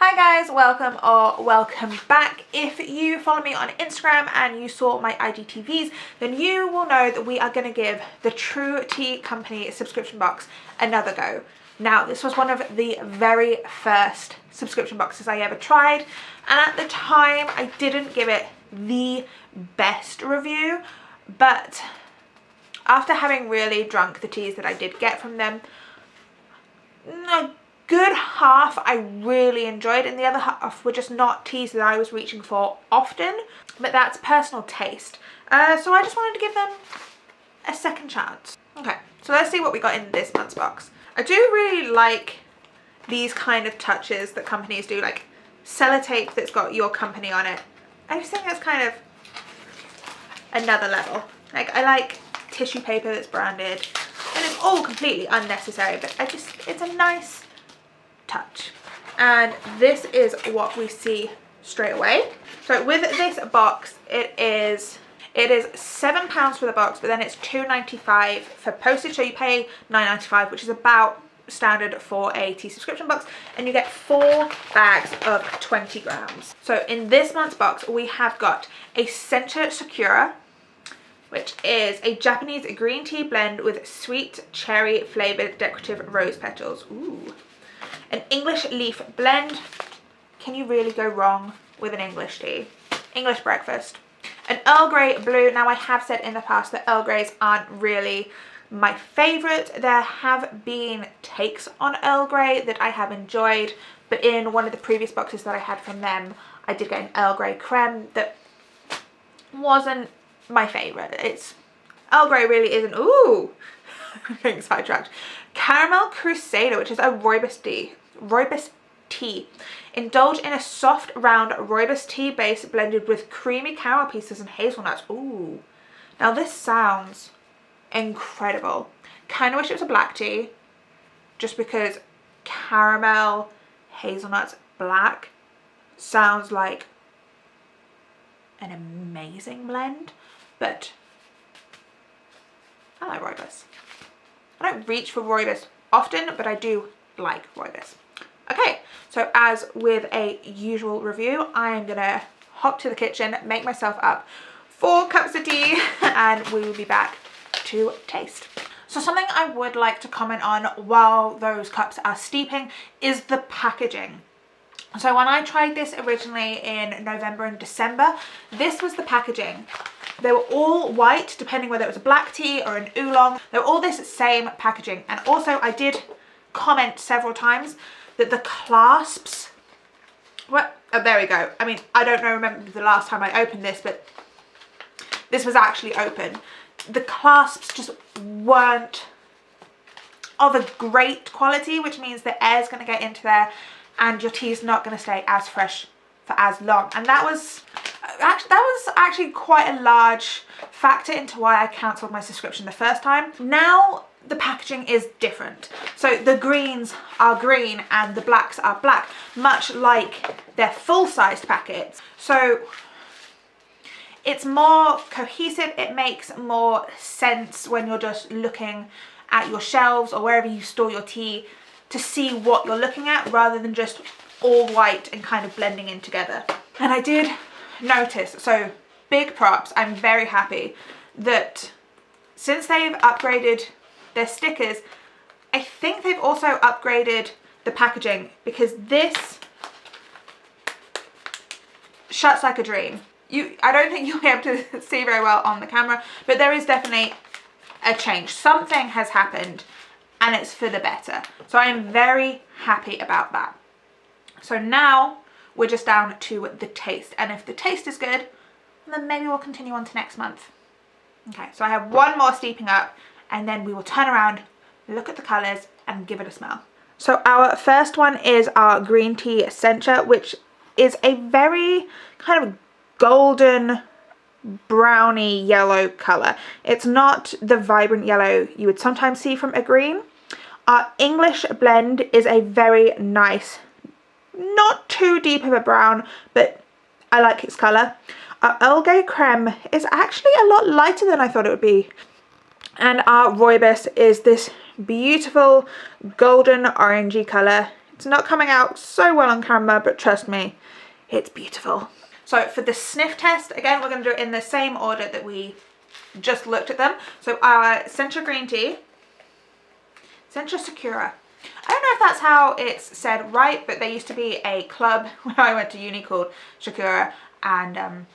Hi guys, welcome or welcome back. If you follow me on Instagram and you saw my IGTVs, then you will know that we are going to give the True Tea Company subscription box another go. Now, this was one of the very first subscription boxes I ever tried, and at the time I didn't give it the best review, but after having really drunk the teas that I did get from them, a good half I really enjoyed, and the other half were just not teas that I was reaching for often, but that's personal taste. So I just wanted to give them a second chance. Okay, so let's see what we got in this month's box. I do really like these kind of touches that companies do, like sellotape that's got your company on it. I just think that's kind of another level. Like, I like tissue paper that's branded, and it's all completely unnecessary, but it's a nice touch. And this is what we see straight away. So with this box, it is £7 for the box, but then it's £2.95 for postage, so you pay £9.95, which is about standard for a tea subscription box, and you get 4 bags of 20 grams. So in this month's box, we have got a Center Sakura, which is a Japanese green tea blend with sweet cherry flavored decorative rose petals. Ooh. An English leaf blend. Can you really go wrong with an English tea? English breakfast. An Earl Grey blue. Now, I have said in the past that Earl Greys aren't really my favourite. There have been takes on Earl Grey that I have enjoyed, but in one of the previous boxes that I had from them, I did get an Earl Grey creme that wasn't my favourite. It's Earl Grey really isn't. Ooh, I'm getting sidetracked. Caramel Crusader, which is a rooibos tea. Indulge in a soft, round rooibos tea base blended with creamy caramel pieces and hazelnuts. Ooh, now this sounds incredible. Kind of wish it was a black tea, just because caramel, hazelnuts, black sounds like an amazing blend. But I like rooibos. I don't reach for rooibos often, but I do like rooibos. Okay, so as with a usual review, I am gonna hop to the kitchen, make myself up 4 cups of tea, and we will be back to taste. So something I would like to comment on while those cups are steeping is the packaging. So when I tried this originally in November and December, this was the packaging. They were all white, depending whether it was a black tea or an oolong. They were all this same packaging. And also, I did comment several times that the clasps, well, oh, there we go. I mean, I don't remember the last time I opened this, but this was actually open. The clasps just weren't of a great quality, which means the air's going to get into there and your tea's not going to stay as fresh for as long. And that was actually quite a large factor into why I cancelled my subscription the first time. Now the packaging is different. So the greens are green and the blacks are black, much like their full-sized packets. So it's more cohesive. It makes more sense when you're just looking at your shelves or wherever you store your tea to see what you're looking at, rather than just all white and kind of blending in together. And I did notice, so big props, I'm very happy that since they've upgraded their stickers, I think they've also upgraded the packaging, because this shuts like a dream. I don't think you'll be able to see very well on the camera, but there is definitely a change. Something has happened and it's for the better. So I am very happy about that. So now we're just down to the taste, and if the taste is good, then maybe we'll continue on to next month. Okay, so I have one more steeping up, and then we will turn around, look at the colours, and give it a smell. So our first one is our green tea Sencha, which is a very kind of golden browny yellow colour. It's not the vibrant yellow you would sometimes see from a green. Our English blend is a very nice, not too deep of a brown, but I like its colour. Our Earl Grey creme is actually a lot lighter than I thought it would be. And our rooibos is this beautiful golden orangey colour. It's not coming out so well on camera, but trust me, it's beautiful. So for the sniff test, again, we're going to do it in the same order that we just looked at them. So our Sencha green tea, Sencha Sakura. I don't know if that's how it's said right, but there used to be a club when I went to uni called Sakura, and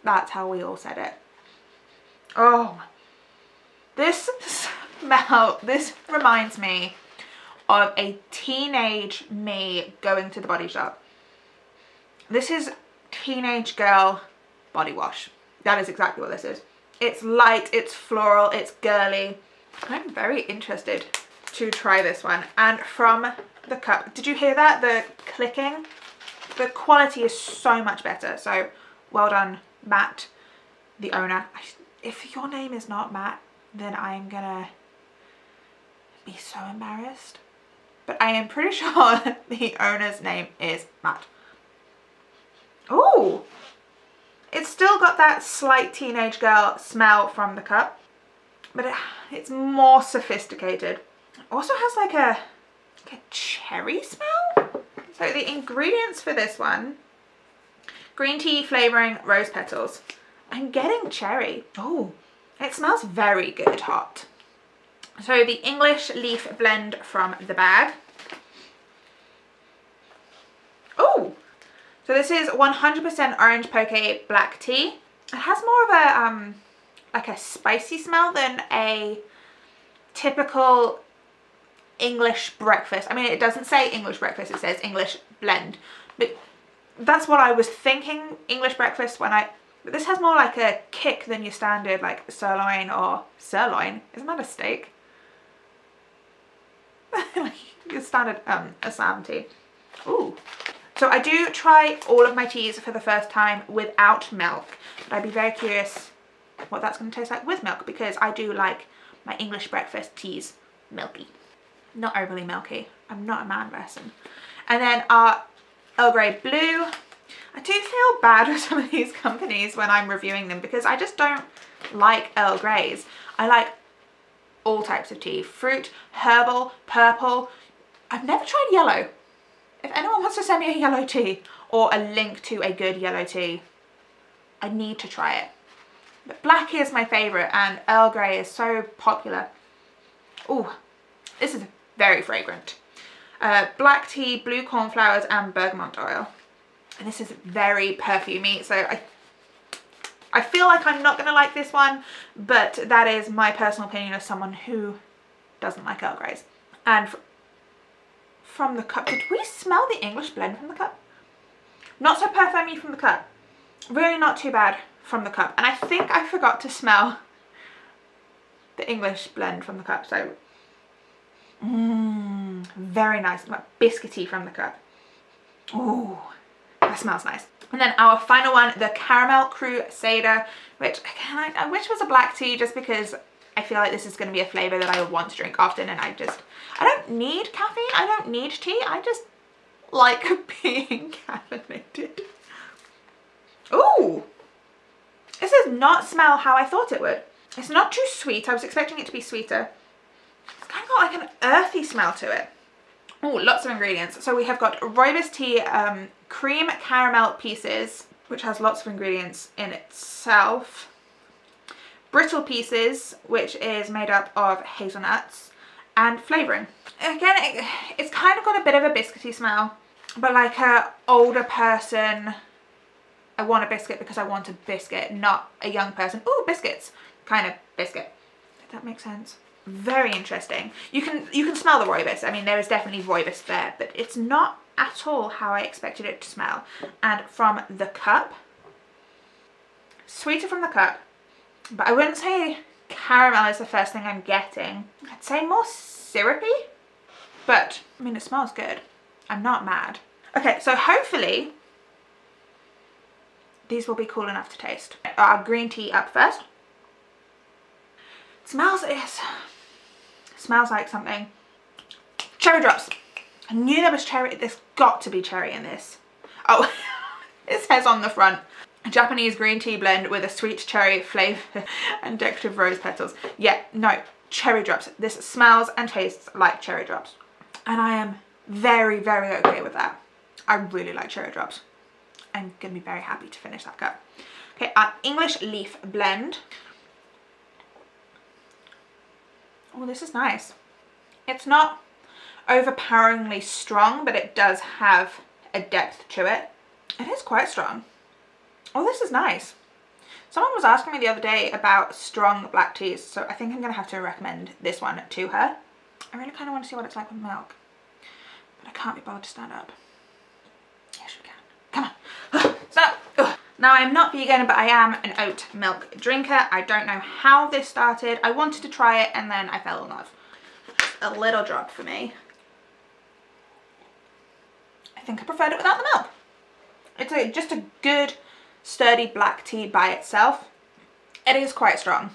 that's how we all said it. Oh, this smell, this reminds me of a teenage me going to the body shop. This is teenage girl body wash. That is exactly what this is. It's light, it's floral, it's girly. I'm very interested to try this one. And from the cup, did you hear that? The clicking? The quality is so much better. So well done, Matt, the owner. If your name is not Matt, then I am gonna be so embarrassed. But I am pretty sure the owner's name is Matt. Ooh, it's still got that slight teenage girl smell from the cup, but it's more sophisticated. It also has like a cherry smell. So the ingredients for this one: green tea flavoring, rose petals. I'm getting cherry. Oh, it smells very good hot. So the English leaf blend from the bag. Oh, so this is 100% orange poke black tea. It has more of a like a spicy smell than a typical English breakfast. I mean, it doesn't say English breakfast, it says English blend, but that's what I was thinking, English breakfast, but this has more like a kick than your standard like sirloin or sirloin. Isn't that a steak? Like your standard Assam tea. Ooh. So I do try all of my teas for the first time without milk, but I'd be very curious what that's going to taste like with milk, because I do like my English breakfast teas milky, not overly milky. I'm not a man person. And then our Earl Grey blue. I do feel bad with some of these companies when I'm reviewing them, because I just don't like Earl Greys. I like all types of tea: fruit, herbal, purple. I've never tried yellow. If anyone wants to send me a yellow tea or a link to a good yellow tea, I need to try it. But black is my favourite, and Earl Grey is so popular. Ooh, this is very fragrant. Black tea, blue cornflowers and bergamot oil. And this is very perfumey, so I feel like I'm not going to like this one, but that is my personal opinion as someone who doesn't like Earl Greys. And from the cup, did we smell the English blend from the cup? Not so perfumey from the cup. Really not too bad from the cup. And I think I forgot to smell the English blend from the cup. So, very nice. Like biscuity from the cup. Ooh, that smells nice. And then our final one, the Caramel Crusader, which again, I wish was a black tea, just because I feel like this is going to be a flavour that I would want to drink often, and I don't need caffeine, I don't need tea, I just like being caffeinated. Ooh! This does not smell how I thought it would. It's not too sweet, I was expecting it to be sweeter. It's kind of got like an earthy smell to it. Oh, lots of ingredients. So we have got rooibos tea, cream caramel pieces, which has lots of ingredients in itself. Brittle pieces, which is made up of hazelnuts, and flavouring. Again, it's kind of got a bit of a biscuity smell, but like a older person, I want a biscuit because I want a biscuit, not a young person. Ooh, biscuits, kind of biscuit. Did that make sense? Very interesting. You can smell the rooibos. I mean, there is definitely rooibos there, but it's not at all how I expected it to smell. And from the cup, sweeter from the cup, but I wouldn't say caramel is the first thing I'm getting. I'd say more syrupy, but I mean, it smells good. I'm not mad. Okay, so hopefully these will be cool enough to taste. Our green tea up first. Smells like something. Cherry drops. I knew there was cherry. There's got to be cherry in this. Oh, it says on the front, a Japanese green tea blend with a sweet cherry flavour and decorative rose petals. Yeah, no, cherry drops. This smells and tastes like cherry drops. And I am very, very okay with that. I really like cherry drops. I'm gonna be very happy to finish that cup. Okay, our English leaf blend. Oh, this is nice. It's not overpoweringly strong, but it does have a depth to it. It is quite strong. Oh, this is nice. Someone was asking me the other day about strong black teas, so I think I'm gonna have to recommend this one to her. I really kind of want to see what it's like with milk, but I can't be bothered to stand up. Yes, we can. Come on. Stand up. Now, I'm not vegan, but I am an oat milk drinker. I don't know how this started. I wanted to try it and then I fell in love. A little drop for me. I think I preferred it without the milk. It's just a good, sturdy black tea by itself. It is quite strong.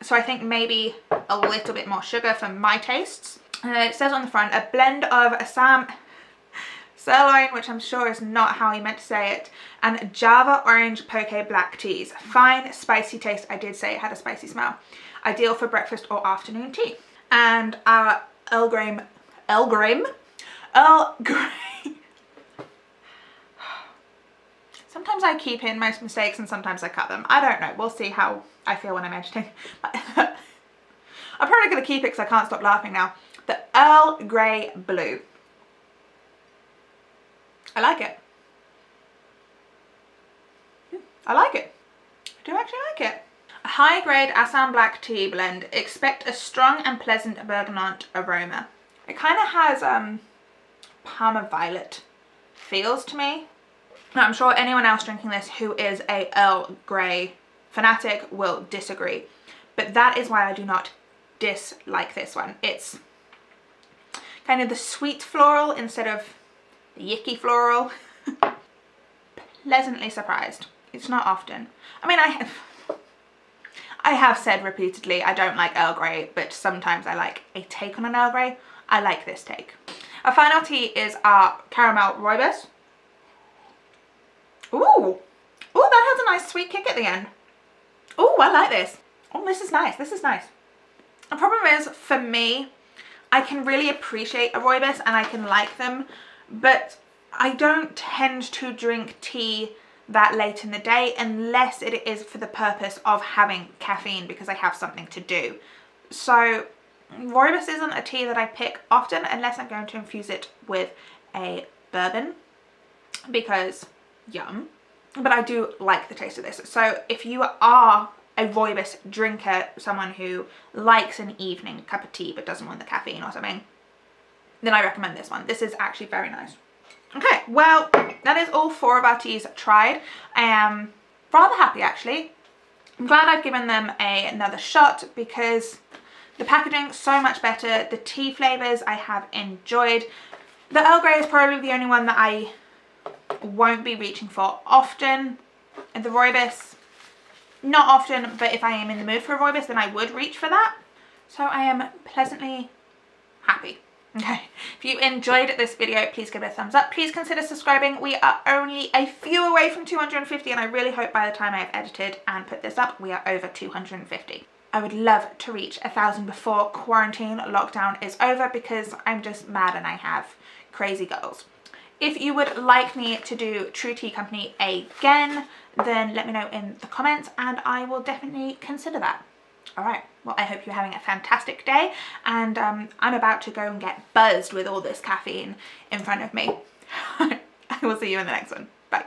So I think maybe a little bit more sugar for my tastes. It says on the front, a blend of Assam Celery, which I'm sure is not how he meant to say it, and Java orange poke black teas. Fine, spicy taste. I did say it had a spicy smell. Ideal for breakfast or afternoon tea. And our Earl Grey. Sometimes I keep in most mistakes and sometimes I cut them. I don't know. We'll see how I feel when I'm editing. I'm probably going to keep it because I can't stop laughing now. The Earl Grey Blue. I like it. I like it. I do actually like it. A high-grade Assam black tea blend. Expect a strong and pleasant bergamot aroma. It kind of has Parma violet feels to me. Now, I'm sure anyone else drinking this who is a Earl Grey fanatic will disagree, but that is why I do not dislike this one. It's kind of the sweet floral instead of the yicky floral. Pleasantly surprised. It's not often. I mean, I have said repeatedly I don't like Earl Grey, but sometimes I like a take on an Earl Grey. I like this take. Our final tea is our Paramount Rooibos. Ooh, ooh, that has a nice sweet kick at the end. Ooh, I like this. Oh, this is nice. This is nice. The problem is, for me, I can really appreciate a Rooibos and I can like them, but I don't tend to drink tea that late in the day unless it is for the purpose of having caffeine because I have something to do. So Rooibos isn't a tea that I pick often unless I'm going to infuse it with a bourbon because yum. But I do like the taste of this. So if you are a Rooibos drinker, someone who likes an evening cup of tea but doesn't want the caffeine or something, then I recommend this one. This is actually very nice. Okay, well, that is all 4 of our teas tried. I am rather happy, actually. I'm glad I've given them another shot because the packaging is so much better. The tea flavours I have enjoyed. The Earl Grey is probably the only one that I won't be reaching for often. And the Rooibos, not often, but if I am in the mood for a Rooibos, then I would reach for that. So I am pleasantly happy. Okay, if you enjoyed this video, please give it a thumbs up. Please consider subscribing. We are only a few away from 250, and I really hope by the time I have edited and put this up, we are over 250. I would love to reach 1,000 before quarantine lockdown is over because I'm just mad and I have crazy goals. If you would like me to do True Tea Company again, then let me know in the comments and I will definitely consider that. Alright, well, I hope you're having a fantastic day, and I'm about to go and get buzzed with all this caffeine in front of me. I will see you in the next one. Bye.